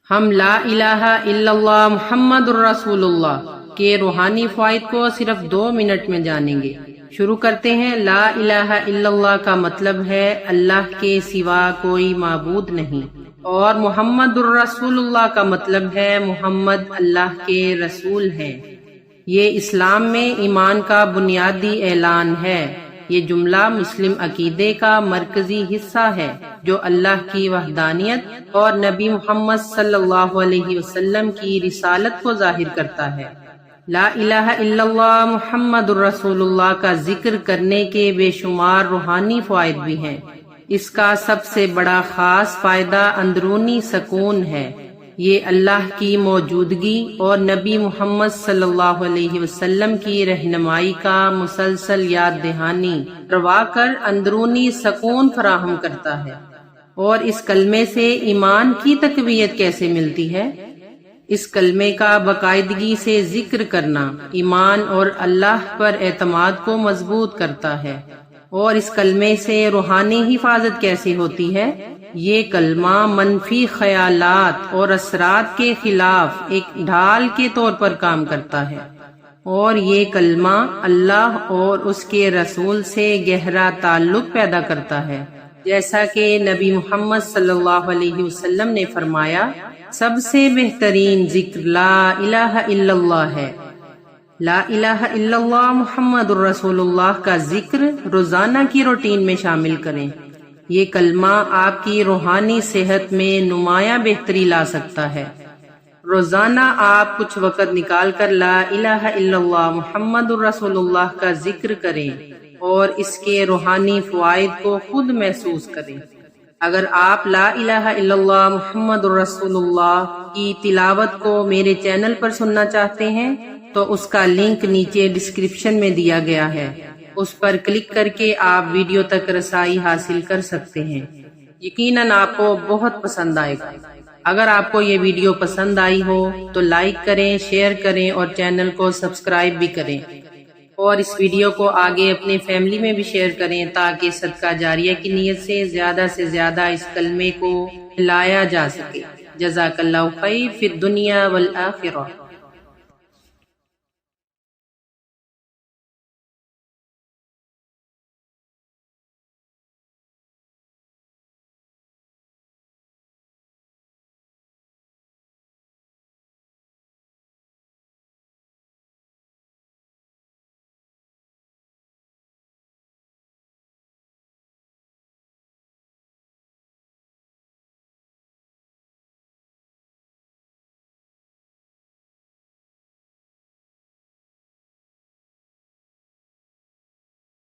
ہم لا الہ الا اللہ محمد الرسول اللہ کے روحانی فوائد کو صرف 2 منٹ میں جانیں گے۔ شروع کرتے ہیں۔ لا الہ الا اللہ کا مطلب ہے اللہ کے سوا کوئی معبود نہیں، اور محمد الرسول اللہ کا مطلب ہے محمد اللہ کے رسول ہیں۔ یہ اسلام میں ایمان کا بنیادی اعلان ہے۔ یہ جملہ مسلم عقیدے کا مرکزی حصہ ہے جو اللہ کی وحدانیت اور نبی محمد صلی اللہ علیہ وسلم کی رسالت کو ظاہر کرتا ہے۔ لا الہ الا اللہ محمد الرسول اللہ کا ذکر کرنے کے بے شمار روحانی فوائد بھی ہیں۔ اس کا سب سے بڑا خاص فائدہ اندرونی سکون ہے۔ یہ اللہ کی موجودگی اور نبی محمد صلی اللہ علیہ وسلم کی رہنمائی کا مسلسل یاد دہانی کروا کر اندرونی سکون فراہم کرتا ہے۔ اور اس کلمے سے ایمان کی تقویت کیسے ملتی ہے؟ اس کلمے کا باقاعدگی سے ذکر کرنا ایمان اور اللہ پر اعتماد کو مضبوط کرتا ہے۔ اور اس کلمے سے روحانی حفاظت کیسے ہوتی ہے؟ یہ کلمہ منفی خیالات اور اثرات کے خلاف ایک ڈھال کے طور پر کام کرتا ہے، اور یہ کلمہ اللہ اور اس کے رسول سے گہرا تعلق پیدا کرتا ہے۔ جیسا کہ نبی محمد صلی اللہ علیہ وسلم نے فرمایا، سب سے بہترین ذکر لا الہ الا اللہ ہے۔ لا الہ الا اللہ محمد الرسول اللہ کا ذکر روزانہ کی روٹین میں شامل کریں۔ یہ کلمہ آپ کی روحانی صحت میں نمایاں بہتری لا سکتا ہے۔ روزانہ آپ کچھ وقت نکال کر لا الہ الا اللہ محمد الرسول اللہ کا ذکر کریں اور اس کے روحانی فوائد کو خود محسوس کریں۔ اگر آپ لا الہ الا اللہ محمد الرسول اللہ کی تلاوت کو میرے چینل پر سننا چاہتے ہیں تو اس کا لنک نیچے ڈسکرپشن میں دیا گیا ہے، اس پر کلک کر کے آپ ویڈیو تک رسائی حاصل کر سکتے ہیں۔ یقیناً آپ کو بہت پسند آئے گا۔ اگر آپ کو یہ ویڈیو پسند آئی ہو تو لائک کریں، شیئر کریں اور چینل کو سبسکرائب بھی کریں، اور اس ویڈیو کو آگے اپنے فیملی میں بھی شیئر کریں تاکہ صدقہ جاریہ کی نیت سے زیادہ اس کلمے کو پھیلایا جا سکے۔ جزاک اللہ خیر فی الدنیا والآخرہ۔